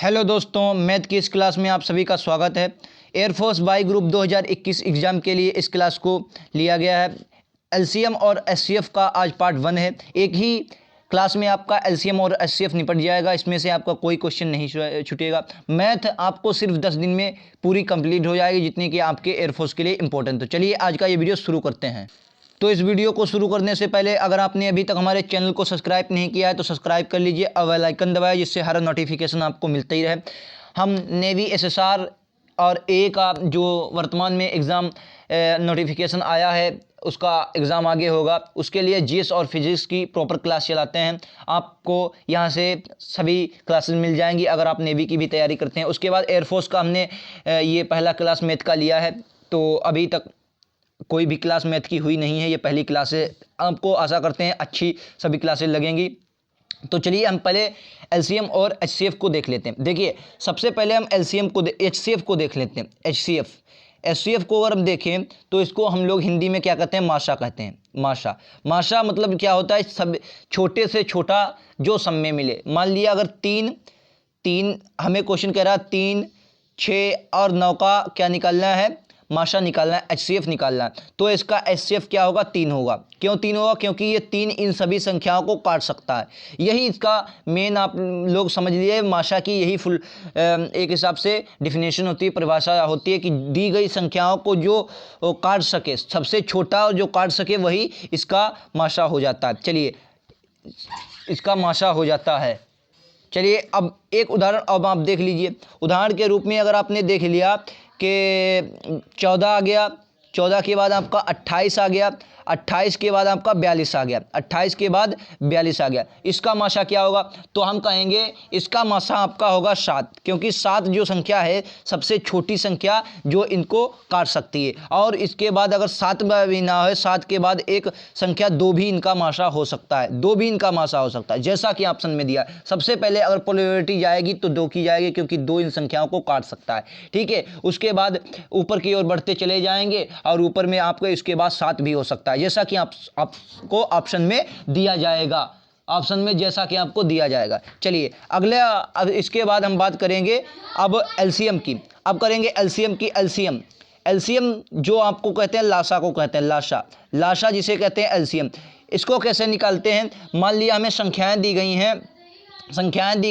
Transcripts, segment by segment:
Hello दोस्तों, math की इस क्लास में आप सभी का स्वागत है। एयरफोर्स बाई ग्रुप 2021 एग्ज़ाम के लिए इस क्लास को लिया गया है। एलसीएम और एचसीएफ का आज पार्ट 1 है। एक ही क्लास में आपका एलसीएम और एचसीएफ निपट जाएगा, इसमें से आपका कोई क्वेश्चन नहीं छूटेगा। मैथ आपको सिर्फ 10 दिन में पूरी कंप्लीट हो जाएगी, जितनी कि आपके एयरफोर्स के लिए इंपॉर्टेंट। तो चलिए आज का ये वीडियो शुरू करते हैं। तो इस वीडियो को शुरू करने से पहले अगर आपने अभी तक हमारे चैनल को सब्सक्राइब नहीं किया है तो सब्सक्राइब कर लीजिए और बेल आइकन दबाएं, जिससे हर नोटिफिकेशन आपको मिलता ही रहे। हम नेवी एसएसआर और ए का जो वर्तमान में एग्ज़ाम नोटिफिकेशन आया है उसका एग्ज़ाम आगे होगा, उसके लिए जीएस और फिजिक्स की प्रॉपर क्लास चलाते हैं। आपको यहाँ से सभी क्लासेस मिल जाएंगी अगर आप नेवी की भी तैयारी करते हैं। उसके बाद एयरफोर्स का हमने ये पहला क्लास मैथ का लिया है, तो अभी तक कोई भी क्लास मैथ की हुई नहीं है, ये पहली क्लास है। आपको आशा करते हैं अच्छी सभी क्लासेस लगेंगी। तो चलिए हम पहले एलसीएम और एचसीएफ को देख लेते हैं। देखिए सबसे पहले हम एचसीएफ को देख लेते हैं। एचसीएफ को अगर हम देखें तो इसको हम लोग हिंदी में क्या कहते हैं, माशा कहते हैं। माशा मतलब क्या होता है, सब छोटे से छोटा जो सब में मिले। मान लिया अगर तीन हमें क्वेश्चन कह रहा है 3, 6 और 9 का क्या निकालना है, माशा निकालना है, एचसीएफ निकालना है। तो इसका एचसीएफ क्या होगा, 3 होगा। क्यों 3 होगा? क्योंकि ये 3 इन सभी संख्याओं को काट सकता है। यही इसका मेन आप लोग समझ लिए, माशा की यही फुल एक हिसाब से डिफिनेशन होती है, परिभाषा होती है कि दी गई संख्याओं को जो काट सके, सबसे छोटा जो काट सके वही इसका माशा हो जाता है। चलिए इसका माशा हो जाता है। चलिए अब एक उदाहरण अब आप देख लीजिए। उदाहरण के रूप में अगर आपने देख लिया कि 14 आ गया, 14 के बाद आपका 28 आ गया, 28 के बाद आपका 42 आ गया, 28 के बाद 42 आ गया, इसका माशा क्या होगा? तो हम कहेंगे इसका माशा आपका होगा 7, क्योंकि 7 जो संख्या है सबसे छोटी संख्या जो इनको काट सकती है। और इसके बाद अगर 7 भी ना है, 7 के बाद एक संख्या 2 भी इनका माशा हो सकता है, 2 भी इनका माशा हो सकता है, जैसा कि ऑप्शन में दिया। सबसे पहले अगर प्रोबेबिलिटी जाएगी तो 2 की जाएगी, क्योंकि 2 इन संख्याओं को काट सकता है। ठीक है, उसके बाद ऊपर की ओर बढ़ते चले जाएंगे और ऊपर में आपको इसके बाद 7 भी हो सकता है, जैसा कि आपको ऑप्शन में दिया जाएगा। ऑप्शन में जैसा कि आपको दिया जाएगा। चलिए अगले, अब इसके बाद हम बात करेंगे अब एलसीएम की। अब करेंगे एलसीएम की। एलसीएम जो आपको कहते हैं, लाशा को कहते हैं, लाशा जिसे कहते हैं एलसीएम। इसको कैसे निकालते हैं? मान लिया हमें संख्याएं दी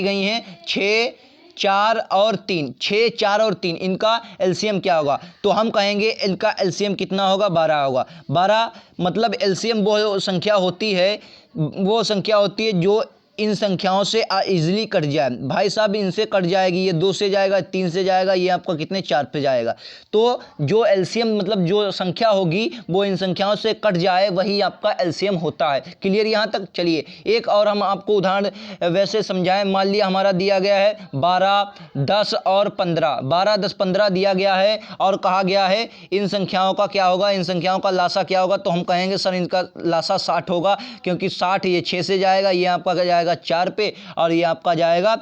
गई हैं 6, 4 और 3, 6, 4 और 3, इनका एलसीएम क्या होगा? तो हम कहेंगे इनका एलसीएम कितना होगा, 12 होगा। 12 मतलब एलसीएम वो संख्या होती है जो इन संख्याओं से इजीली कट जाए। भाई साहब इनसे कट जाएगी, ये 2 से जाएगा, 3 से जाएगा, ये आपका कितने 4 पे जाएगा। तो जो एलसीएम मतलब जो संख्या होगी वो इन संख्याओं से कट जाए, वही आपका एलसीएम होता है। क्लियर यहाँ तक? चलिए एक और हम आपको उदाहरण वैसे समझाएं। मान लिया हमारा दिया गया है 12, 10 और 15, 12, 10, 15 दिया गया है और कहा गया है इन संख्याओं का क्या होगा, इन संख्याओं का लाशा क्या होगा? तो हम कहेंगे सर इनका लाशा 60 होगा, क्योंकि 60 ये 6 से जाएगा, ये आपका जाएगा 4 पे, और ये आपका जाएगा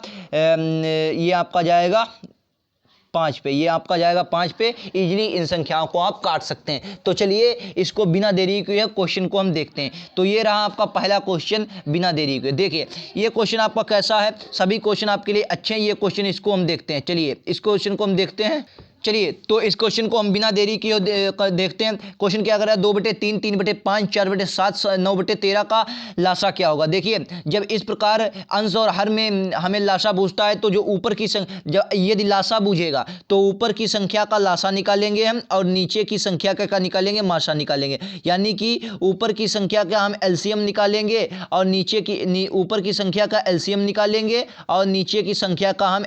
5 पे, ये आपका जाएगा 5 पे। इजीली इन संख्याओं को आप काट सकते हैं। तो चलिए इसको बिना देरी के क्वेश्चन को हम देखते हैं। तो ये रहा आपका पहला क्वेश्चन बिना देरी के। देखिए ये क्वेश्चन आपका कैसा है, सभी क्वेश्चन आपके लिए अच्छे हैं। ये क्वेश्चन इसको हम देखते हैं। चलिए इस क्वेश्चन को हम देखते हैं। चलिए तो इस क्वेश्चन को हम बिना देरी के देखते हैं। क्वेश्चन क्या कर रहा है, 2/3, 3/5, 4/7, 9/13 का लाशा क्या होगा? देखिए जब इस प्रकार अंश और हर में हमें लाशा पूछता है तो जो ऊपर की जब यदि लाशा पूछेगा तो ऊपर की संख्या का लाशा निकालेंगे हम, और नीचे की संख्या का निकालेंगे, माशा निकालेंगे। यानी कि ऊपर की संख्या का हम एलसीएम निकालेंगे और ऊपर की संख्या का एलसीएम निकालेंगे और नीचे की संख्या का हम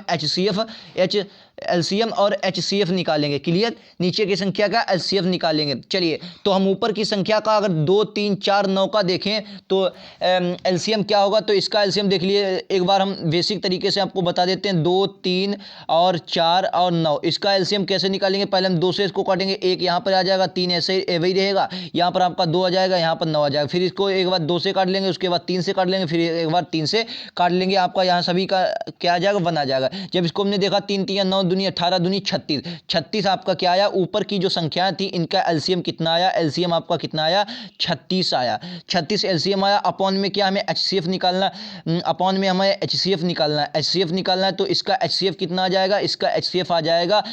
एलसीएम और एचसीएफ निकालेंगे। क्लियर? नीचे की संख्या का एचसीएफ निकालेंगे। चलिए तो हम ऊपर की संख्या का अगर 2, 3, 4, 9 का देखें तो एलसीएम क्या होगा? तो इसका एलसीएम देख लिए एक बार, हम बेसिक तरीके से आपको बता देते हैं। 2, 3 और 4 और 9, इसका एलसीएम कैसे निकालेंगे? पहले हम 2 से इसको काटेंगे, 1 यहाँ पर आ जाएगा, 3 ऐसे वही रहेगा, यहाँ पर आपका 2 आ जाएगा, यहाँ पर 9 आ जाएगा। फिर इसको एक बार 2 से काट लेंगे, उसके बाद 3 से काट लेंगे, फिर एक बार 3 से काट लेंगे, आपका यहाँ सभी का क्या आ जाएगा, 1 आ जाएगा। जब इसको हमने देखा 3, 3 9 दूनी 18 दूनी 36, 36 आपका क्या आया, ऊपर की जो संख्या थी इनका एलसीएम कितना आया, एलसीएम आपका कितना आया, 36 आया, 36 एलसीएम आया। अपॉन में क्या हमें एचसीएफ निकालना, अपॉन में हमें एचसीएफ निकालना है, एचसीएफ निकालना है तो इसका एचसीएफ कितना आ जाएगा, इसका एचसीएफ आ जाएगा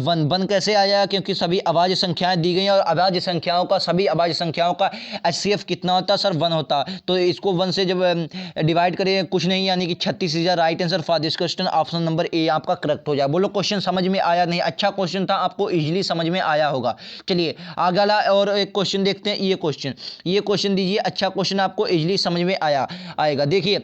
1 कैसे आ जाएगा, क्योंकि सभी अभाज्य संख्याएं दी गई हैं और अभाज्य संख्याओं का, सभी अभाज्य संख्याओं का एचसीएफ कितना होता है सर, 1 होता। तो इसको 1 से जब डिवाइड करें कुछ नहीं, यानी कि 36 is right answer for this question, option number A आपका करेक्ट हो जाए। बोलो क्वेश्चन समझ में आया नहीं, अच्छा क्वेश्चन था, आपको इजीली समझ में आया होगा। चलिए अगला और एक क्वेश्चन देखते हैं। ये क्वेश्चन दीजिए, अच्छा क्वेश्चन आपको इजीली समझ में आएगा। देखिए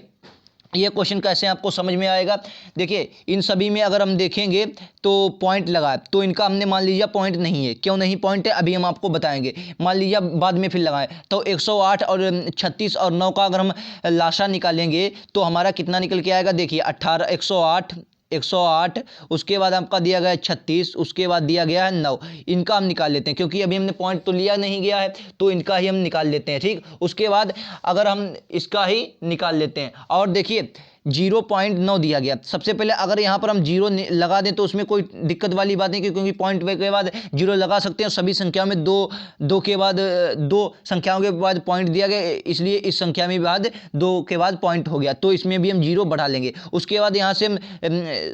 ये क्वेश्चन कैसे आपको समझ में आएगा। देखिए इन सभी में अगर हम देखेंगे तो पॉइंट लगा, तो इनका हमने मान लीजिए पॉइंट नहीं है, क्यों नहीं पॉइंट है अभी हम आपको बताएंगे, मान लीजिए बाद में फिर लगाएं। तो 108 और 36 और 9 का अगर हम लाशा निकालेंगे तो हमारा कितना निकल के आएगा। देखिए 108 उसके बाद आपका दिया गया है 36, उसके बाद दिया गया है 9, इनका हम निकाल लेते हैं, क्योंकि अभी हमने पॉइंट तो लिया नहीं गया है तो इनका ही हम निकाल लेते हैं। ठीक, उसके बाद अगर हम इसका ही निकाल लेते हैं और देखिए 0.9 दिया गया। सबसे पहले अगर यहाँ पर हम 0 लगा दें तो उसमें कोई दिक्कत वाली बात नहीं, क्योंकि पॉइंट के बाद 0 लगा सकते हैं। सभी संख्याओं में दो के बाद 2 संख्याओं के बाद पॉइंट दिया गया, इसलिए इस संख्या में बाद 2 के बाद पॉइंट हो गया, तो इसमें भी हम 0 बढ़ा लेंगे। उसके बाद यहाँ से हम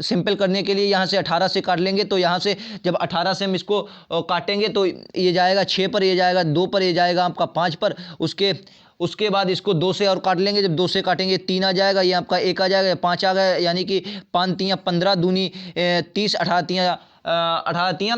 सिंपल करने के लिए यहाँ से 18 से काट लेंगे, तो यहाँ से जब 18 से हम इसको काटेंगे तो ये जाएगा 6 पर, ये जाएगा 2 पर, ये जाएगा आपका 5 पर। उसके बाद इसको 2 से और काट लेंगे, जब 2 से काटेंगे 3 आ जाएगा, ये आपका 1 आ जाएगा, 5 आ गया, यानी कि 5 तियाँ 15 दूनी 30, 18 तियाँ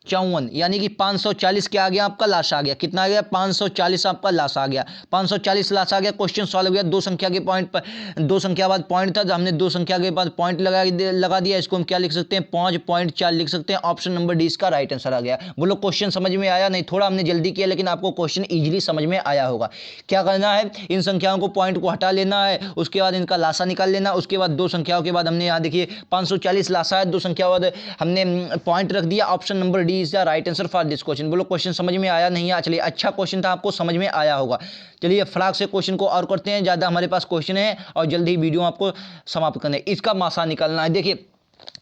54, यानी कि 540 क्या आ गया आपका लाश आ गया। कितना आ गया, 540 आपका लाश आ गया, 540 लाश आ गया। क्वेश्चन सॉल्व हो गया। 2 संख्या के पॉइंट पर, 2 संख्या बाद पॉइंट था, तो हमने 2 संख्या के बाद पॉइंट लगा दिया। इसको हम क्या लिख सकते हैं, 5.4 लिख सकते हैं। ऑप्शन नंबर डी इसका राइट आंसर आ गया। बोलो क्वेश्चन समझ में आया नहीं, थोड़ा हमने जल्दी किया लेकिन आपको क्वेश्चन ईजिली समझ में आया होगा। क्या करना है, इन संख्याओं को पॉइंट को हटा लेना है, उसके बाद इनका लाशा निकाल लेना। उसके बाद 2 संख्याओं के बाद हमने यहाँ देखिए 540 लाशा है, 2 संख्याओं बाद हमने पॉइंट रख दिया। Option number D is the right answer for this question. बोलो क्वेश्चन समझ में आया नहीं आया। चलिए अच्छा क्वेश्चन था, आपको समझ में आया होगा। चलिए फटाक से क्वेश्चन को और करते हैं, ज़्यादा हमारे पास क्वेश्चन है और जल्दी ही वीडियो आपको समाप्त करना है। इसका मासा निकालना है। देखिए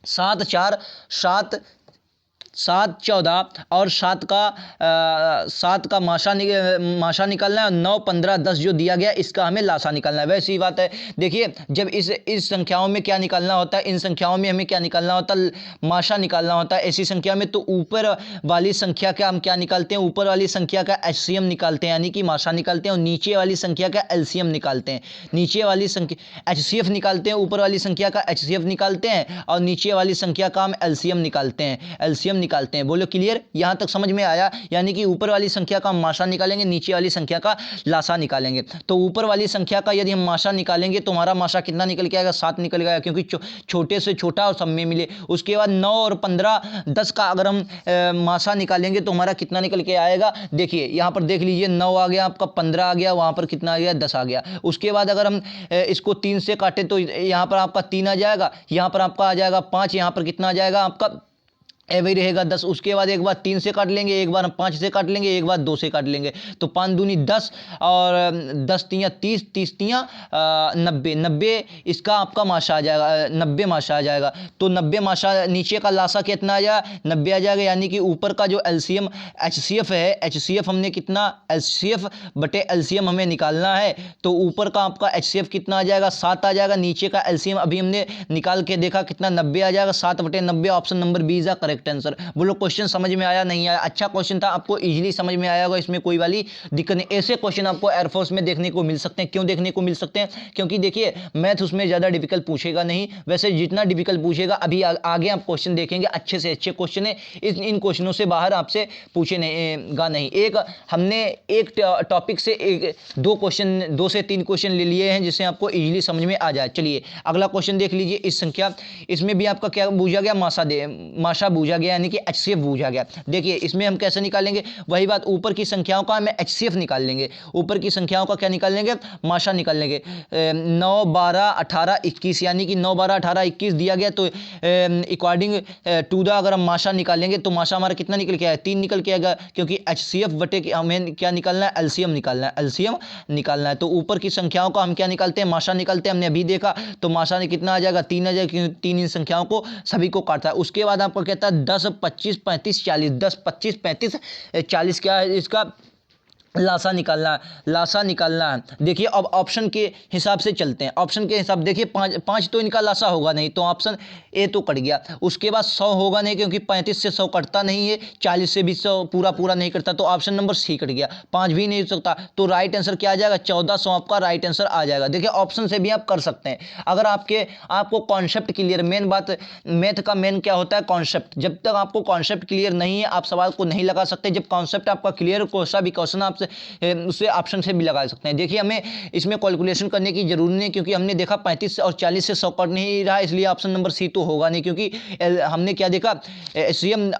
7 4 7 7 14 और 7 का माशा निकालना है। 9 15 10 जो दिया गया इसका हमें लाशा निकालना है। वैसी बात है, देखिए जब इस संख्याओं में क्या निकालना होता है, इन संख्याओं में हमें क्या निकालना होता है, माशा निकालना होता है। ऐसी संख्या में तो ऊपर वाली संख्या का हम क्या निकालते हैं, ऊपर वाली संख्या का एचसीएम निकालते हैं, यानी कि माशा निकालते हैं, और नीचे वाली संख्या का एलसीएम निकालते हैं। नीचे वाली संख्या एचसीएफ निकालते हैं, ऊपर वाली संख्या का एचसीएफ निकालते हैं, और नीचे वाली संख्या का हम एलसीएम निकालते हैं। बोलो क्लियर, यहां तक समझ में आया। यानी कि ऊपर वाली संख्या का माशा निकालेंगे, नीचे वाली संख्या का लाशा निकालेंगे। तो ऊपर वाली संख्या का यदि हम माशा निकालेंगे तो हमारा माशा कितना निकल के आएगा, 7 निकल गया, क्योंकि छोटे से छोटा और सब में मिले। उसके बाद 9 और 15 10 का अगर हम माशा निकालेंगे तो हमारा कितना निकल के आएगा। देखिए यहां पर देख लीजिए, 9 आ गया आपका, 15 आ गया, वहां पर कितना आ गया, 10 आ गया। उसके बाद अगर हम इसको 3 से काटे तो यहां पर आपका 3 आ जाएगा, यहां पर आपका आ जाएगा 5, यहां पर कितना आ जाएगा आपका एवरी रहेगा 10। उसके बाद एक बार 3 से काट लेंगे, एक बार 5 से काट लेंगे, एक बार 2 से काट लेंगे, तो 5 दूनी 10 और 10 तियाँ 30, 30 तियाँ 90 इसका आपका माशा आ जाएगा, 90 माशा आ जाएगा। तो 90 माशा, नीचे का लाशा कितना आ जाएगा, 90 आ जाएगा। यानी कि ऊपर का जो एलसीएम एचसीएफ है, एचसीएफ हमने कितना, एचसीएफ बटे एलसीएम हमें निकालना है, तो ऊपर का आपका एचसीएफ कितना आ जाएगा, 7 आ जाएगा। नीचे का एलसीएम अभी हमने निकाल के देखा कितना, 90 आ जाएगा। 7 बटे 90, option number B is the correct answer. बोलो क्वेश्चन समझ में आया नहीं आया। अच्छा क्वेश्चन था, आपको इजीली समझ में आया होगा, इसमें कोई वाली दिक्कत नहीं। ऐसे क्वेश्चन आपको एयरफोर्स में देखने को मिल सकते हैं। क्यों देखने को मिल सकते हैं, क्योंकि देखिए मैथ उसमें ज़्यादा डिफिकल्ट पूछेगा नहीं। वैसे जितना डिफिकल्ट पूछेगा, अभी आगे आप क्वेश्चन देखेंगे, अच्छे से अच्छे क्वेश्चन है, इन क्वेश्चनों से बाहर आपसे पूछेगा नहीं। एक हमने एक टॉपिक से 2 से 3 क्वेश्चन ले लिए हैं जिससे आपको इजीली समझ में आ जाए। चलिए अगला क्वेश्चन देख लीजिए। इस संख्या, इसमें भी आपका क्या पूछा गया, माशा पूछा बूझा गया, यानी कि HCF बूझा गया। देखिए इसमें हम कैसे निकालेंगे, वही बात, ऊपर की संख्याओं का हमें HCF निकाल लेंगे, ऊपर की संख्याओं का क्या निकाल लेंगे, माशा निकाल लेंगे। 9 12 18 21, यानी कि 9 12 18 21 दिया गया, तो अकॉर्डिंग टू द अगर हम माशा निकालेंगे तो माशा हमारा कितना निकल के आया, 3 निकल के आएगा, क्योंकि HCF बटे हमें क्या निकालना है, LCM निकालना है, LCM निकालना है। तो ऊपर की संख्याओं का हम क्या निकालते हैं, माशा निकालते हैं, हमने अभी देखा, तो माशा ने कितना आ जाएगा, 3 आ जाएगा, क्योंकि 3 इन संख्याओं को सभी को काटता है। उसके बाद आपको कहता है 10 25 35 40, 10 25 35 40 क्या है इसका लासा निकालना है, लासा निकालना है। देखिए अब ऑप्शन के हिसाब से चलते हैं, ऑप्शन के हिसाब देखिए, पाँच तो इनका लासा होगा नहीं, तो ऑप्शन ए तो कट गया। उसके बाद 100 होगा नहीं, क्योंकि 35 से 100 कटता नहीं है, 40 से भी 100 पूरा नहीं कटता, तो ऑप्शन नंबर सी कट गया। 5 भी नहीं हो सकता, तो राइट आंसर क्या आ जाएगा, 1400 आपका राइट आंसर आ जाएगा। देखिए ऑप्शन से भी आप कर सकते हैं, अगर आपको कॉन्सेप्ट क्लियर, मेन बात मैथ का मेन क्या होता है, कॉन्सेप्ट। जब तक आपको कॉन्सेप्ट क्लियर नहीं है आप सवाल को नहीं लगा सकते। जब कॉन्सेप्ट आपका क्लियर, कोई सा भी क्वेश्चन आप उससे ऑप्शन से भी लगा सकते हैं। देखिए हमें इसमें कैलकुलेशन करने की जरूरत नहीं, क्योंकि हमने देखा 35 और 40 से 100 कट नहीं रहा, इसलिए ऑप्शन नंबर सी तो होगा नहीं, क्योंकि हमने क्या देखा, HCM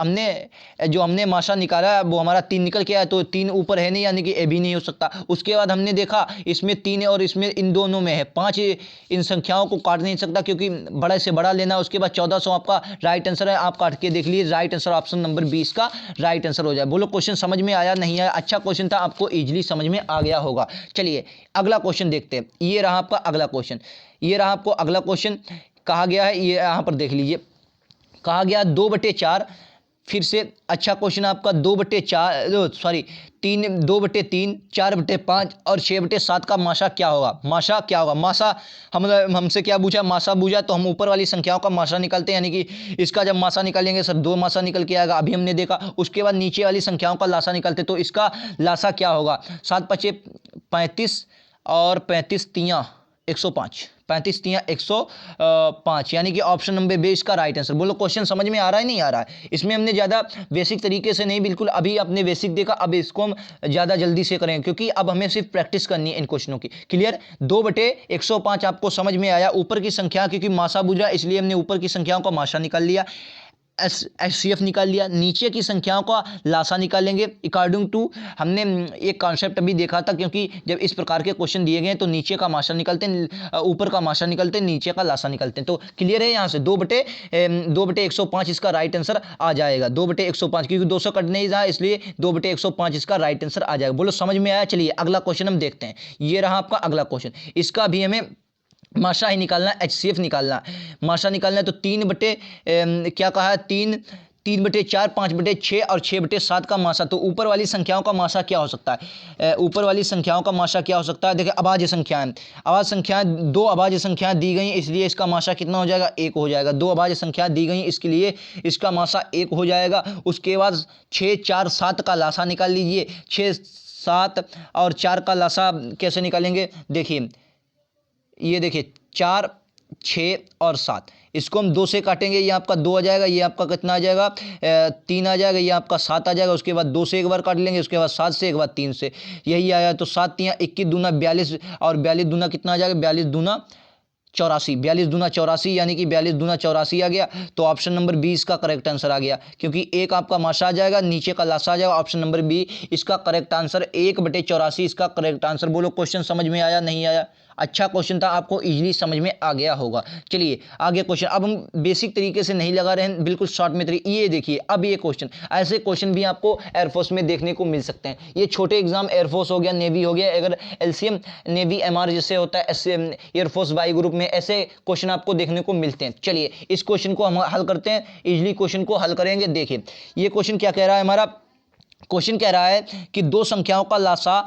हमने माशा निकाला वो हमारा 3 निकल के आया, तो 3 ऊपर है नहीं, यानी कि ए भी नहीं हो सकता। उसके बाद हमने देखा इसमें 3 और इसमें इन दोनों में है 5, इन संख्याओं को काट नहीं सकता, क्योंकि बड़े से बड़ा लेना। उसके बाद 1400 आपका राइट आंसर है, आप काट के देख लीजिए, राइट आंसर ऑप्शन नंबर 20 का राइट आंसर हो जाए। बोलो क्वेश्चन समझ में आया नहीं आया, अच्छा क्वेश्चन था, आपको इजीली समझ में आ गया होगा। चलिए अगला क्वेश्चन देखते हैं, ये रहा आपका अगला क्वेश्चन, ये रहा आपको अगला क्वेश्चन। कहा गया है, ये यहां पर देख लीजिए, कहा गया 2/4, फिर से अच्छा क्वेश्चन आपका 2/4 सॉरी 2/3 4/5 और 6/7 का माशा क्या होगा, माशा क्या होगा। माशा हमसे क्या पूछा, माशा पूछा, तो हम ऊपर वाली संख्याओं का माशा निकालते हैं, यानी कि इसका जब माशा निकालेंगे सर 2 माशा निकल के आएगा, अभी हमने देखा। उसके बाद नीचे वाली संख्याओं का लासा निकालते, तो इसका लासा क्या होगा, 7 5 35 और 35 3 105, 35 3 105, यानी कि ऑप्शन नंबर बी इसका राइट आंसर। बोलो क्वेश्चन समझ में आ रहा है नहीं आ रहा है। इसमें हमने ज़्यादा बेसिक तरीके से नहीं, बिल्कुल अभी आपने बेसिक देखा, अब इसको हम ज़्यादा जल्दी से करेंगे, क्योंकि अब हमें सिर्फ प्रैक्टिस करनी है इन क्वेश्चनों की। क्लियर, 2/105 आपको समझ में आया। ऊपर की संख्या, क्योंकि माशा बुझा इसलिए हमने ऊपर की संख्याओं का माशा निकाल लिया, HCF निकाल लिया। नीचे की संख्याओं का लासा निकालेंगे अकॉर्डिंग टू, हमने एक कॉन्सेप्ट अभी देखा था, क्योंकि जब इस प्रकार के क्वेश्चन दिए गए तो नीचे का माशा निकलते हैं, ऊपर का माशा निकलते हैं, नीचे का लासा निकलते हैं। तो क्लियर है, यहाँ से 2/105 इसका राइट आंसर आ जाएगा, 2/105, क्योंकि 200 कट नहीं रहा, इसलिए 2/105 इसका राइट आंसर आ जाएगा। बोलो समझ में आया। चलिए अगला क्वेश्चन हम देखते हैं, ये रहा आपका अगला क्वेश्चन। इसका भी हमें माशा ही निकालना, HCF निकालना, माशा निकालना है। तो क्या कहा है, 3/4 5/6 और 6/7 का माशा। तो ऊपर वाली संख्याओं का माशा क्या हो सकता है, ऊपर वाली संख्याओं का माशा क्या हो सकता है। देखिए अभाज्य संख्याएं, दो अभाज्य संख्याएं दी गई, इसलिए इसका माशा कितना हो जाएगा, 1 हो जाएगा। 2 अभाज्य संख्याएं दी गई, इसके लिए इसका माशा 1 हो जाएगा। उसके बाद 6 4 7 का लासा निकाल लीजिए, 6 7 और 4 का लासा कैसे निकालेंगे, देखिए ये देखिए 4 6 और 7, इसको हम 2 से काटेंगे, ये आपका 2 आ जाएगा, ये आपका कितना आ जाएगा 3 आ जाएगा, ये आपका 7 आ जाएगा। उसके बाद 2 से एक बार काट लेंगे, उसके बाद 7 से एक बार 3 से, यही आया। तो 7 3 21 दूना 42 और 42 दूना कितना आ जाएगा, 42 दूना 84, 42 दूना 84, यानी कि 42 दूना 84 आ गया। तो ऑप्शन नंबर बी इसका करेक्ट आंसर आ गया, क्योंकि एक आपका माशा आ जाएगा, नीचे का लासा आ जाएगा। ऑप्शन नंबर बी इसका करेक्ट आंसर 1/84 इसका करेक्ट आंसर। बोलो क्वेश्चन समझ में आया नहीं आया, अच्छा क्वेश्चन था, आपको इजीली समझ में आ गया होगा। चलिए आगे क्वेश्चन, अब हम बेसिक तरीके से नहीं लगा रहे हैं, बिल्कुल शॉर्ट में तरीके। ये देखिए अब ये क्वेश्चन, ऐसे क्वेश्चन भी आपको एयरफोर्स में देखने को मिल सकते हैं। ये छोटे एग्जाम एयरफोर्स हो गया, नेवी हो गया, अगर LCM नेवी MR जैसे होता है, ऐसे एयरफोर्स वाई ग्रुप में ऐसे क्वेश्चन आपको देखने को मिलते हैं। चलिए इस क्वेश्चन को हम हल करते हैं, इजीली क्वेश्चन को हल करेंगे। देखिए ये क्वेश्चन क्या कह रहा है, हमारा क्वेश्चन कह रहा है कि दो संख्याओं का लासा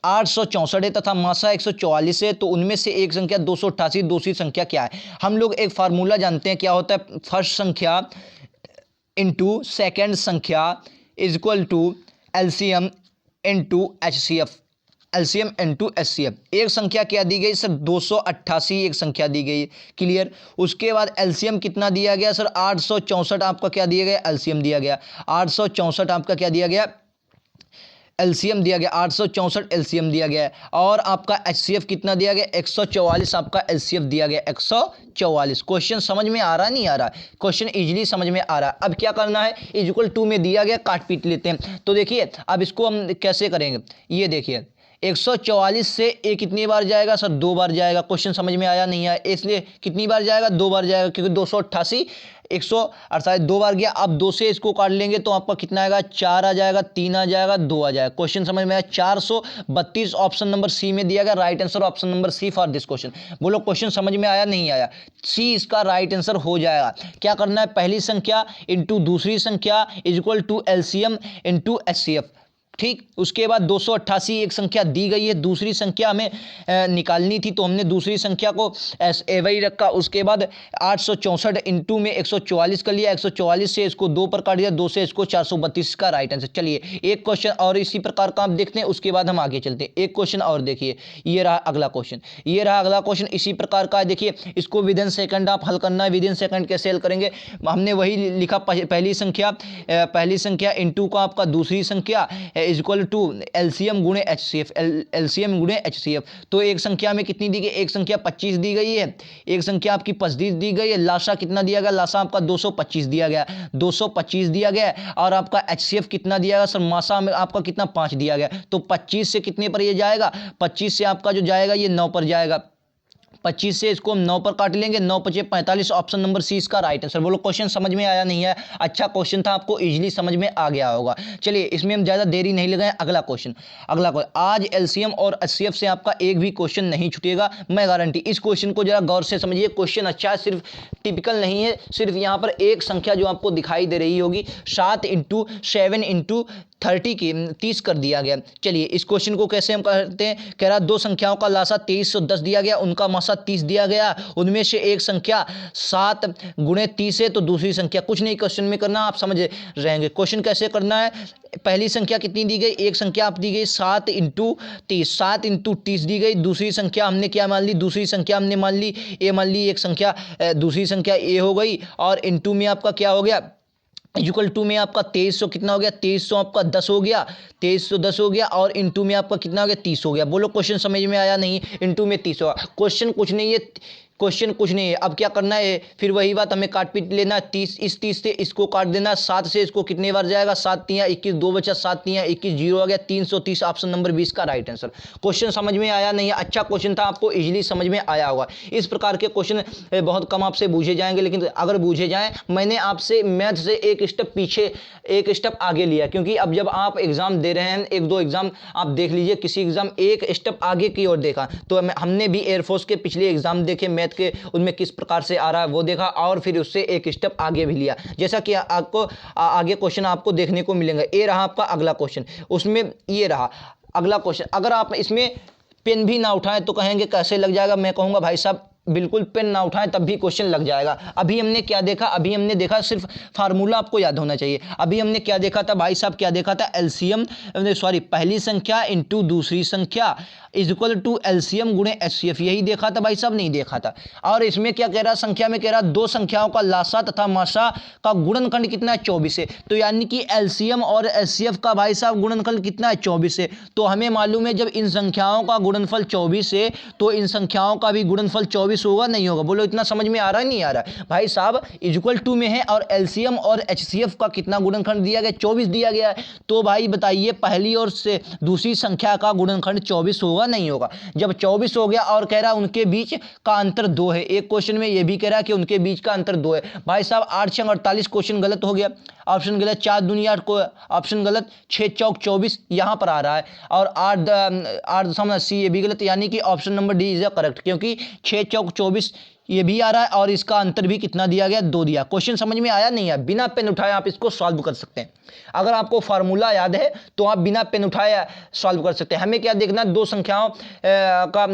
864 है तथा मासा 144 है, तो उनमें से एक संख्या 288, दूसरी संख्या क्या है। हम लोग एक फार्मूला जानते हैं, क्या होता है, फर्स्ट संख्या इंटू सेकेंड संख्या is equal to LCM into HCF, LCM into HCF। एक संख्या क्या दी गई सर, 288 एक संख्या दी गई, क्लियर। उसके बाद LCM कितना दिया गया सर, 864 आपका क्या दिया गया, LCM दिया गया। 864 आपका क्या दिया गया, एलसीएम दिया गया 864 एलसीएम दिया गया है, और आपका एचसीएफ कितना दिया गया 144 आपका एचसीएफ दिया गया 144। क्वेश्चन समझ में आ रहा नहीं आ रहा? क्वेश्चन इजीली समझ में आ रहा है। अब क्या करना है, इक्वल टू में दिया गया, काट पीट लेते हैं। तो देखिए अब इसको हम कैसे करेंगे, ये देखिए 144 से ए कितनी बार जाएगा सर, 2 बार जाएगा। क्वेश्चन समझ में आया नहीं आया? इसलिए कितनी बार जाएगा, 2 बार जाएगा, क्योंकि 288 148 2 बार गया। अब 2 से इसको काट लेंगे तो आपका कितना आएगा, 4 आ जाएगा, 3 आ जाएगा, 2 आ जाएगा। क्वेश्चन समझ में आया? 432 ऑप्शन नंबर सी में दिया गया। Right answer option number C for this question. बोलो क्वेश्चन समझ में आया नहीं आया? सी इसका राइट आंसर हो जाएगा। क्या करना है, पहली संख्या इंटू दूसरी संख्या is equal to LCM into HCF. ठीक, उसके बाद 288 एक संख्या दी गई है, दूसरी संख्या हमें निकालनी थी, तो हमने दूसरी संख्या को वही रखा। उसके बाद 864 इंटू में 144 कर लिया, 144 से इसको 2 पर काट दिया, 2 से इसको 432 का राइट आंसर। चलिए एक क्वेश्चन और इसी प्रकार का आप देखते हैं, उसके बाद हम आगे चलते हैं। एक क्वेश्चन और देखिए, ये रहा अगला क्वेश्चन, ये रहा अगला क्वेश्चन इसी प्रकार का है। देखिए इसको विद इन सेकंड आप हल करना है। विद इन सेकंड कैसे हल करेंगे, हमने वही लिखा, पहली संख्या इंटू का आपका दूसरी संख्या इज इक्वल टू एलसीएम गुणे एचसीएफ, एलसीएम गुणे एचसीएफ। तो एक संख्या में कितनी दी गई, एक संख्या 25 दी गई है, एक संख्या आपकी 25 दी गई है। लासा कितना दिया गया, लासा आपका 225 दिया गया, 225 दिया गया। और आपका एचसीएफ कितना दिया गया सर, मासा में आपका कितना 5 दिया गया। तो 25 से कितने पर ये जाएगा, 25 से आपका जो जाएगा ये 9 पर जाएगा। 25 से इसको हम 9 पर काट लेंगे, 9 पचे 45, ऑप्शन नंबर सी इसका राइट आंसर। बोलो क्वेश्चन समझ में आया नहीं है? अच्छा क्वेश्चन था, आपको इजीली समझ में आ गया होगा। चलिए इसमें हम ज़्यादा देरी नहीं लगाएं, अगला क्वेश्चन। आज एलसीएम और एचसीएफ से आपका एक भी क्वेश्चन नहीं छूटेगा, मैं गारंटी। इस क्वेश्चन को जरा गौर से समझिए, क्वेश्चन अच्छा है, सिर्फ टिपिकल नहीं है। सिर्फ यहाँ पर एक संख्या जो आपको दिखाई दे रही होगी, 7 इंटू 7 इंटू 30 की 30 कर दिया गया। चलिए इस क्वेश्चन को कैसे हम करते हैं, कह रहा दो संख्याओं का लासा 2310 दिया गया, उनका मासा 30 दिया गया, उनमें से एक संख्या 7 गुणे 30 है, तो दूसरी संख्या कुछ नहीं क्वेश्चन में करना, आप समझ रहेंगे। क्वेश्चन कैसे करना है, पहली संख्या कितनी दी गई, एक संख्या आप दी गई 7 इंटू 30, 7 इंटू 30 दी गई। दूसरी संख्या हमने क्या मान ली, दूसरी संख्या हमने मान ली ए, मान ली एक संख्या, दूसरी संख्या ए हो गई, और इंटू में आपका क्या हो गया, इक्वल टू में आपका 2300 कितना हो गया, 2300 आपका 10 हो गया, 2310 हो गया, और इंटू में आपका कितना हो गया, 30 हो गया। बोलो क्वेश्चन समझ में आया नहीं? इंटू में 30 होगा। क्वेश्चन कुछ नहीं है, क्वेश्चन कुछ नहीं है। अब क्या करना है, फिर वही बात, हमें काट पीट लेना है। 30 से इसको काट देना, 7 से इसको कितने बार जाएगा, 7 तियां 21, 2 बचा, 7 तियां 21, 0 आ गया, 330, ऑप्शन नंबर 20 का राइट आंसर। क्वेश्चन समझ में आया नहीं? अच्छा क्वेश्चन था, आपको इजीली समझ में आया होगा। इस प्रकार के क्वेश्चन बहुत कम आपसे पूछे जाएंगे, लेकिन अगर पूछे जाएँ, मैंने आपसे मैथ से एक स्टेप पीछे, एक स्टेप आगे लिया, क्योंकि अब जब आप एग्जाम दे रहे हैं, एक दो एग्जाम आप देख लीजिए, किसी एग्जाम एक स्टेप आगे की ओर देखा, तो हमने भी एयरफोर्स के पिछले एग्जाम देखे मैथ के, उनमें किस प्रकार से आ रहा है वो देखा, और फिर उससे एक स्टेप आगे भी लिया, जैसा कि आपको आगे क्वेश्चन आपको देखने को मिलेंगे। ये रहा आपका अगला क्वेश्चन, उसमें ये रहा अगला क्वेश्चन। अगर आप इसमें पेन भी ना उठाएं तो कहेंगे कैसे लग जाएगा, मैं कहूँगा भाई साहब बिल्कुल पेन ना उठाएं तब भी क्वेश्चन लग जाएगा। अभी हमने क्या देखा, अभी हमने देखा, सिर्फ फार्मूला आपको याद होना चाहिए। अभी हमने क्या देखा था भाई साहब, क्या देखा था, एलसीएम सॉरी पहली संख्या इंटू दूसरी संख्या इज इक्वल टू एलसीएम गुणे एचसीएफ, यही देखा था भाई साहब, नहीं देखा था। और इसमें क्या कह रहा, संख्या में कह रहा दो संख्याओं का लासा तथा मासा का गुणनखंड कितना है, 24 है। तो यानी कि एलसीएम और एचसीएफ का भाई साहब गुणनखंड कितना है, 24 है। तो हमें मालूम है जब इन संख्याओं का गुणनफल 24 है तो इन संख्याओं का भी गुणनफल 24 होगा, नहीं होगा? बोलो इतना समझ में आ रहा है नहीं आ रहा है? भाई साहब इक्वल टू में है, और एलसीएम और एचसीएफ का कितना गुणनखंड दिया गया, 24 दिया गया है। तो भाई बताइए पहली और से दूसरी संख्या का गुणनखंड 24 होगा, नहीं होगा? जब 24 हो गया और कह रहा उनके बीच का अंतर 2 है, एक क्वेश्चन में ये भी कह रहा कि उनके बीच का अंतर 2 है। भाई साहब 8 6 48, क्वेश्चन गलत हो गया, ऑप्शन गलत, 4 दूनी 8 को ऑप्शन गलत, 6 चौक 24 यहां पर आ रहा है, और 8.80 ये भी गलत, यानी कि option number D is correct, क्योंकि 6 चौक 24 ये भी आ रहा है, और इसका अंतर भी कितना दिया गया, 2 दिया। क्वेश्चन समझ में आया नहीं है? बिना पेन उठाए आप इसको सॉल्व कर सकते हैं। अगर आपको फार्मूला याद है तो आप बिना पेन उठाए सॉल्व कर सकते हैं। हमें क्या देखना, दो संख्याओं का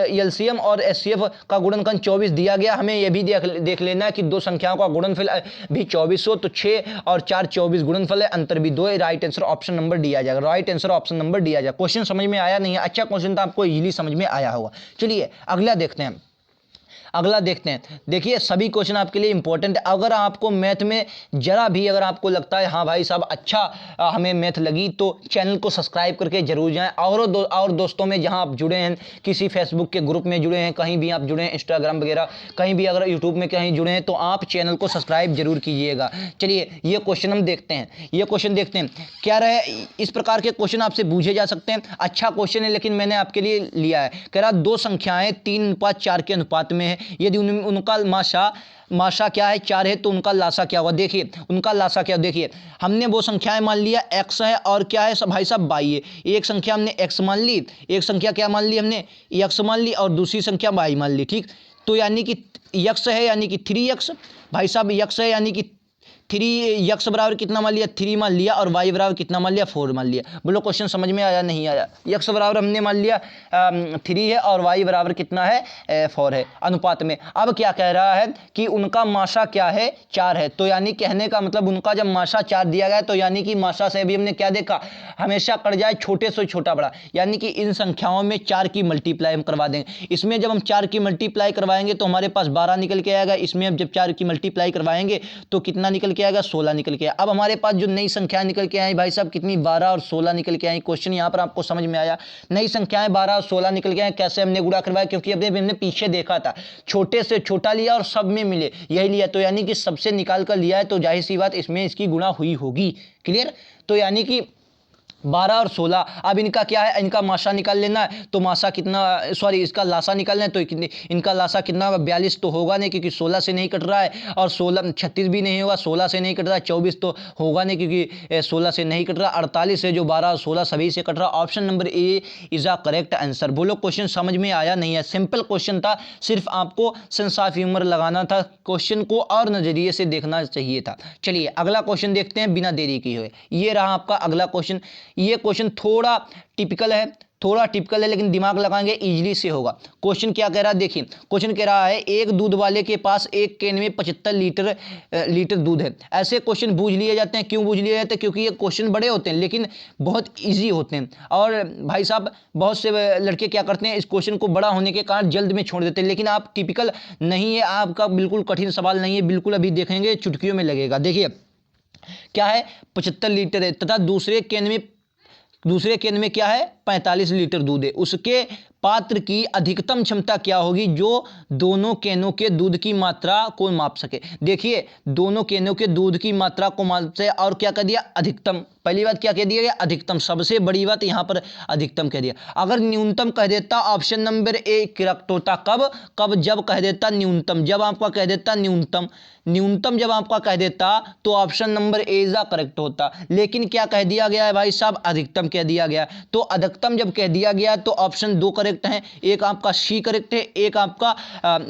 एलसीएम और एचसीएफ का गुणनखंड 24 दिया गया, हमें यह भी देख लेना है कि दो संख्याओं का गुणनफल भी 24 हो, तो 6 और 4 24 गुणनफल है, अंतर भी 2 है। Right answer option number D आ जाएगा, right answer option number D आ जाएगा। क्वेश्चन समझ में आया नहीं है? अच्छा क्वेश्चन था, आपको इजीली समझ में आया होगा। चलिए अगला देखते हैं। अगला देखते हैं। देखिए सभी क्वेश्चन आपके लिए इंपॉर्टेंट है। अगर आपको मैथ में जरा भी अगर आपको लगता है हाँ भाई साहब अच्छा हमें मैथ लगी, तो चैनल को सब्सक्राइब करके जरूर जाएं। और दोस्तों में जहां आप जुड़े हैं, किसी फेसबुक के ग्रुप में जुड़े हैं, कहीं भी आप जुड़े हैं, इंस्टाग्राम वगैरह कहीं भी अगर यूट्यूब में कहीं जुड़े हैं, तो आप चैनल को सब्सक्राइब जरूर कीजिएगा। चलिए ये क्वेश्चन हम देखते हैं। ये क्वेश्चन देखते हैं क्या रहे। इस प्रकार के क्वेश्चन आपसे पूछे जा सकते हैं। अच्छा क्वेश्चन है लेकिन मैंने आपके लिए लिया है। कह रहा दो संख्याएं 3:4 के अनुपात में है, यदि उनका माशा क्या है 4 है, तो उनका लासा क्या होगा। देखिए उनका लासा क्या, देखिए हमने वो संख्याएं मान लिया x है और क्या है भाई साहब y है। एक संख्या हमने x मान ली, एक संख्या क्या मान ली हमने x मान ली, और दूसरी संख्या y मान ली। ठीक, तो यानी कि x है यानी कि 3x भाई साहब, x है यानी कि 3x बराबर कितना मान लिया 3 मान लिया, और y बराबर कितना मान लिया 4 मान लिया। बोलो क्वेश्चन समझ में आया नहीं आया। x बराबर हमने मान लिया 3 है और y बराबर कितना है 4 है अनुपात में। अब क्या कह रहा है कि उनका माशा क्या है 4 है, तो यानी कहने का मतलब उनका जब माशा 4 दिया गया तो यानी कि माशा से भी हमने क्या देखा, हमेशा कट जाए छोटे से छोटा बड़ा, यानी कि इन संख्याओं में 4 की मल्टीप्लाई हम करवा देंगे। इसमें जब हम 4 की मल्टीप्लाई करवाएंगे तो हमारे पास 12 निकल के आएगा। इसमें अब जब 4 की मल्टीप्लाई करवाएंगे तो कितना निकल के आएगा 16 निकल के आया। अब हमारे पास जो नई संख्या निकल के आई भाई साहब कितनी 12 और 16 निकल के आई। क्वेश्चन यहां पर आपको समझ में आया। नई संख्याएं 12 और 16 निकल के आए। कैसे हमने गुणा करवाया, क्योंकि अभी हमने पीछे देखा था छोटे से छोटा लिया और सब में मिले यही लिया, तो यानी कि सबसे निकाल कर लिया है, तो जाहिर सी बात इसमें इसकी गुणा हुई होगी। क्लियर, तो यानी कि 12 और 16। अब इनका क्या है, इनका माशा निकाल लेना है, तो माशा कितना, सॉरी इसका लासा निकालना है, तो इनका लासा कितना होगा 42 तो होगा नहीं क्योंकि 16 से नहीं कट रहा है, और 36 भी नहीं होगा, 16 से नहीं कट रहा है, 24 तो होगा नहीं क्योंकि 16 से नहीं कट रहा, 48 है जो 12 और 16 सभी से कट रहा। Option number A is a correct answer. बोलो क्वेश्चन समझ में आया नहीं है। सिंपल क्वेश्चन था, सिर्फ आपको सेंस ऑफ ह्यूमर लगाना था, क्वेश्चन को और नजरिए से देखना चाहिए था। चलिए अगला क्वेश्चन देखते हैं बिना देरी किए हुए। ये रहा आपका अगला क्वेश्चन। ये क्वेश्चन थोड़ा टिपिकल है, लेकिन दिमाग लगाएंगे इजीली से होगा। क्वेश्चन क्या कह रहा है, देखिए क्वेश्चन कह रहा है एक दूध वाले के पास एक कैन में 75 लीटर दूध है। ऐसे क्वेश्चन पूछ लिए जाते हैं। क्यों पूछ लिए जाते हैं, क्योंकि ये क्वेश्चन बड़े होते हैं लेकिन बहुत इजी होते हैं, और भाई साहब बहुत से लड़के क्या करते हैं, इस क्वेश्चन को बड़ा होने के कारण जल्द में छोड़ देते हैं। लेकिन आप टिपिकल नहीं है, आपका बिल्कुल कठिन सवाल नहीं है, बिल्कुल अभी देखेंगे चुटकियों में लगेगा। देखिए क्या है 75 लीटर है, तथा दूसरे कैन में क्या है 45 लीटर दूध है। उसके पात्र की अधिकतम क्षमता क्या होगी जो दोनों कैनों के दूध की मात्रा को माप सके। देखिए दोनों कैनों के दूध की मात्रा को माप से, और क्या कह दिया अधिकतम। पहली बात क्या कह दिया गया अधिकतम, सबसे बड़ी बात यहां पर अधिकतम कह दिया। अगर न्यूनतम कह देता ऑप्शन नंबर ए करेक्ट होता। कब जब कह देता न्यूनतम, जब आपका कह देता न्यूनतम जब आपका कह देता तो option number A is correct होता। लेकिन क्या कह दिया गया है भाई साहब अधिकतम कह दिया गया, तो अधिकतम जब कह दिया गया तो ऑप्शन 2 करेक्ट हैं, एक आपका सी करेक्ट है, एक आपका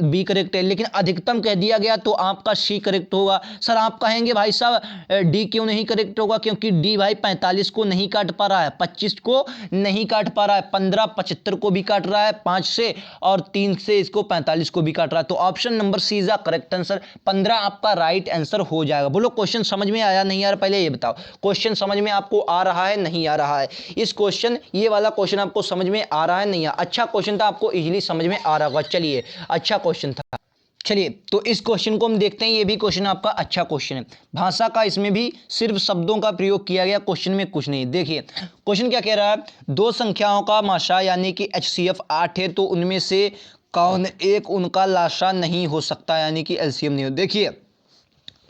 बी करेक्ट है। लेकिन अधिकतम कह दिया गया तो आपका सी करेक्ट होगा। सर आप कहेंगे भाई साहब डी क्यों नहीं करेक्ट होगा, क्योंकि डी भाई 45 को नहीं काट पा रहा है, 25 को नहीं काट पा रहा है, 15 75 को भी काट रहा है 5 से, और 3 से इसको 45 को भी काट रहा है। तो option number C is correct answer, 15 आपका राइट आंसर हो जाएगा। बोलो क्वेश्चन समझ में आया नहीं यार, पहले ये बताओ क्वेश्चन समझ में आपको आ रहा है नहीं आ रहा है। इस क्वेश्चन ये वाला क्वेश्चन आपको समझ में आ रहा है नहीं आ, अच्छा क्वेश्चन था, आपको इजीली समझ में आ रहा होगा। चलिए अच्छा क्वेश्चन था। चलिए तो इस क्वेश्चन को हम देखते हैं। ये भी क्वेश्चन आपका अच्छा क्वेश्चन है, भाषा का इसमें भी सिर्फ शब्दों का प्रयोग किया गया, क्वेश्चन में कुछ नहीं। देखिए क्वेश्चन क्या कह रहा है, दो संख्याओं का माशा यानी कि HCF 8 है, तो उनमें से कौन एक उनका लाशा नहीं हो सकता, यानी कि LCM नहीं हो। देखिए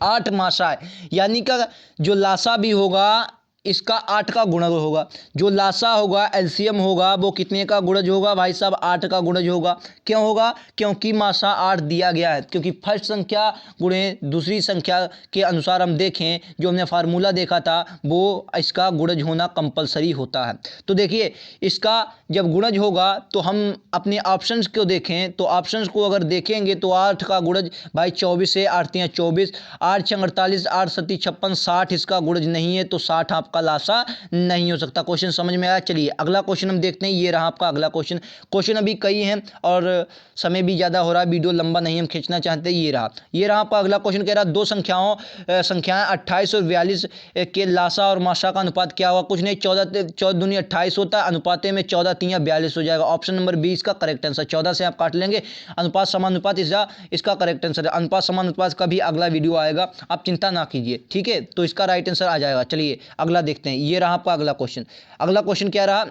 8 माशा है, यानी कि जो लाशा भी होगा इसका 8 का गुणज होगा, जो लाशा होगा LCM होगा वो कितने का गुणज होगा भाई साहब 8 का गुणज होगा। क्यों होगा, क्योंकि माशा 8 दिया गया है, क्योंकि फर्स्ट संख्या गुणे दूसरी संख्या के अनुसार हम देखें, जो हमने फार्मूला देखा था वो इसका गुणज होना कंपलसरी होता है। तो देखिए इसका जब गुणज होगा तो हम अपने ऑप्शंस को देखें, तो ऑप्शंस को अगर देखेंगे तो 8 का गुणज भाई 24 है, 8 3 24, 8 6 48, 8 7 56, 60 इसका गुणज नहीं है, तो 60 आपका आपका लासा नहीं हो सकता। क्वेश्चन समझ में आया। चलिए अगला क्वेश्चन हम देखते हैं। ये रहा आपका अगला क्वेश्चन। क्वेश्चन अभी कई हैं और समय भी ज़्यादा हो रहा है, वीडियो लंबा नहीं हम खींचना चाहते। ये रहा आपका अगला क्वेश्चन। कह रहा दो संख्याएं 28 और 42 के लासा और मासा का अनुपात क्या होगा? कुछ नहीं, 14 दूनी 28 होता है, अनुपात में 14 3 42 हो जाएगा। ऑप्शन नंबर बी इसका करेक्ट आंसर। 14 से आप काट लेंगे, अनुपात समानुपात इसका करेक्ट आंसर है। अनुपात समानुपात का भी अगला वीडियो आएगा, आप चिंता ना कीजिए, ठीक है। तो इसका राइट आंसर आ जाएगा। चलिए अगला देखते हैं। ये रहा आपका अगला क्वेश्चन। अगला क्वेश्चन क्या रहा?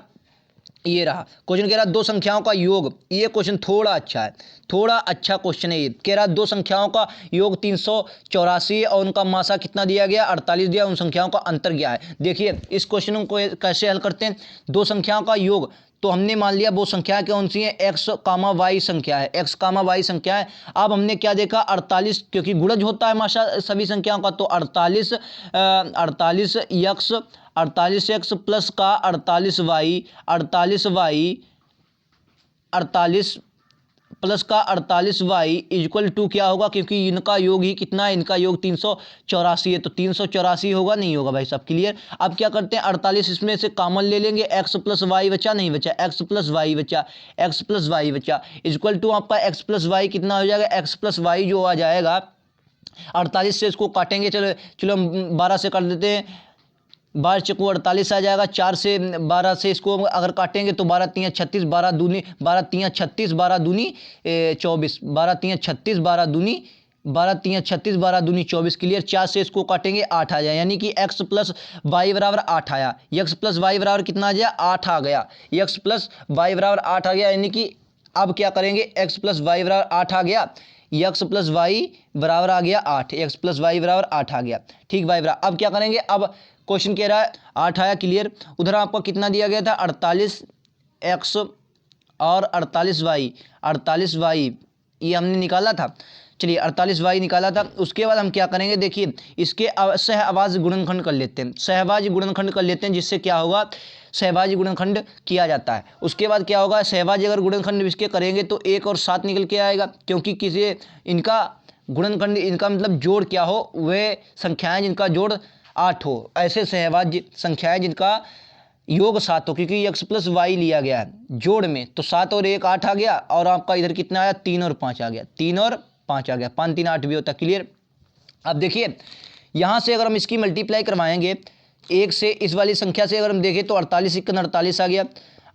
ये रहा क्वेश्चन। कह रहा दो संख्याओं का योग। ये क्वेश्चन थोड़ा अच्छा है, थोड़ा अच्छा क्वेश्चन है ये। कह रहा दो संख्याओं का योग 384 और उनका मासा कितना दिया गया? 48 दिया। उन संख्याओं का अंतर क्या है? देखिए इस क्वेश्चन को कैसे हल करते हैं। दो संख्याओं का योग, तो हमने मान लिया वो संख्याएं कौन सी है? एक्स कामा वाई संख्या है, एक्स कामा वाई संख्या है। अब हमने क्या देखा? 48, क्योंकि गुणज होता है माशा सभी संख्याओं का, तो 48 x प्लस का 48 प्लस का 48y इक्वल टू क्या होगा? क्योंकि इनका योग ही कितना है? इनका योग 384 है, तो 384 होगा, नहीं होगा भाई साहब, क्लियर। अब क्या करते हैं? 48 इसमें से कॉमन ले लेंगे, x प्लस वाई बचा, नहीं बचा, x प्लस वाई बचा इक्वल टू आपका x प्लस वाई कितना हो जाएगा? x प्लस वाई जो आ जाएगा 48 से इसको काटेंगे, चलो हम 12 से काट देते हैं। 12 चक्कू 48 आ जाएगा। 4 से 12 से इसको अगर काटेंगे तो 12 3 36, 12 दूनी 12 3 36, 12 दूनी 24, 12 3 36, 12 दूनी 24, क्लियर। 4 से इसको काटेंगे 8 आ जाए, यानी कि x प्लस वाई बराबर 8 आया। x प्लस वाई बराबर कितना आ जाए? 8 आ गया। x प्लस वाई बराबर 8 आ गया, यानी कि अब क्या करेंगे? x प्लस वाई बराबर 8 आ गया, x प्लस वाई बराबर आ गया 8, x प्लस वाई बराबर 8 आ गया, ठीक भाई बराबर। अब क्या करेंगे? अब क्वेश्चन कह रहा है 8 आया, क्लियर। उधर आपको कितना दिया गया था? 48x और 48y ये हमने निकाला था। चलिए 48y निकाला था। उसके बाद हम क्या करेंगे? देखिए इसके सहअभाज्य गुणनखंड कर लेते हैं, सहअभाज्य गुणनखंड कर लेते हैं, जिससे क्या होगा? सहभाज्य गुणनखंड किया जाता है। उसके बाद क्या होगा? सहभाज्य अगर गुणनखंड इसके करेंगे तो 1 और 7 निकल के आएगा, क्योंकि किसी इनका गुणनखंड, इनका मतलब जोड़ क्या हो? वे संख्याएं जिनका जोड़ 8 हो, ऐसे सहभाज्य संख्याएं जिनका योग 7 हो, क्योंकि x प्लस वाई लिया गया है जोड़ में, तो 7 और 1 8 आ गया, और आपका इधर कितना आया? 3 और 5 आ गया, 3 और 5 आ गया, 5 3 8 भी होता, क्लियर। अब देखिए यहाँ से अगर हम इसकी मल्टीप्लाई करवाएंगे 1 से, इस वाली संख्या से अगर हम देखें तो 48 इक्कन 48 आ गया,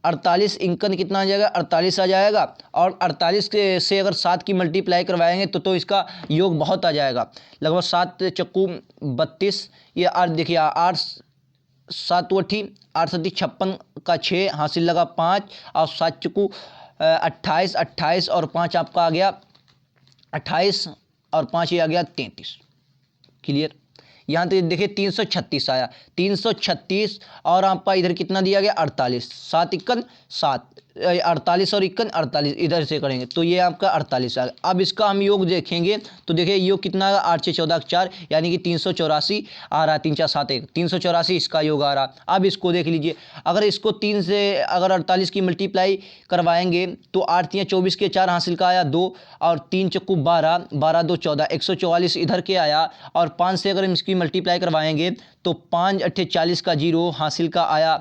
48 इंकन कितना आ जाएगा? 48 आ जाएगा। और 48 से अगर 7 की मल्टीप्लाई करवाएंगे तो इसका योग बहुत आ जाएगा, लगभग 7 चक्कू 32, ये 8 देखिए 8 7 8 8 7 56 का 6 हासिल लगा 5, और 7 चक्कू 28 और 5 आपका आ गया 28 और 5 ये आ गया 33, क्लियर। यहाँ तो देखिए 336 आया, 336, और आपका इधर कितना दिया गया? 48, 7 इक्कन 7, 48 और इक्कन 48, इधर से करेंगे तो ये आपका 48 आ गया। अब इसका हम योग देखेंगे तो देखिए योग कितना आएगा? 8 6 14 4, यानी कि 384 आ रहा है, 3 4 7 1, 384 इसका योग आ रहा। अब इसको देख लीजिए, अगर इसको 3 से अगर 48 की मल्टीप्लाई करवाएंगे तो 8 3 24 के 4 हासिल का आया 2, और 3 चक्कू 12, 12 2 14, 144 इधर के आया, और 5 से अगर हम इसकी मल्टीप्लाई करवाएंगे तो 5 8 40 का 0 हासिल का आया,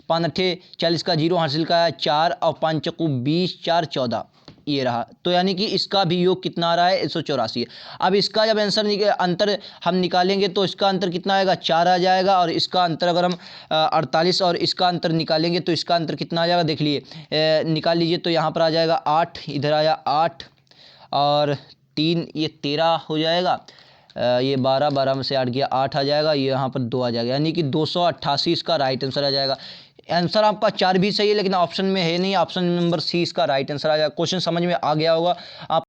5 8 40 का 0 हासिल का आया 4, और 5 चक्कू 20 4 14, ये रहा। तो यानी कि इसका भी योग कितना आ रहा है? 184। अब इसका जब अंतर हम निकालेंगे तो इसका अंतर कितना आएगा? 4 आ जाएगा, और इसका अंतर अगर हम 48 और इसका अंतर निकालेंगे तो इसका अंतर कितना आ जाएगा? देख लिए, निकाल लीजिए, तो यहाँ पर आ जाएगा 8, इधर आया 8 और 3 ये 13 हो जाएगा, ये 12 में से 8 गया 8 आ जाएगा, ये यहाँ पर 2 आ जाएगा, यानी कि 288 इसका राइट आंसर आ जाएगा। आंसर आपका 4 भी सही है, लेकिन ऑप्शन में है नहीं, ऑप्शन नंबर सी इसका राइट आंसर आ जाएगा। क्वेश्चन समझ में आ गया होगा आप।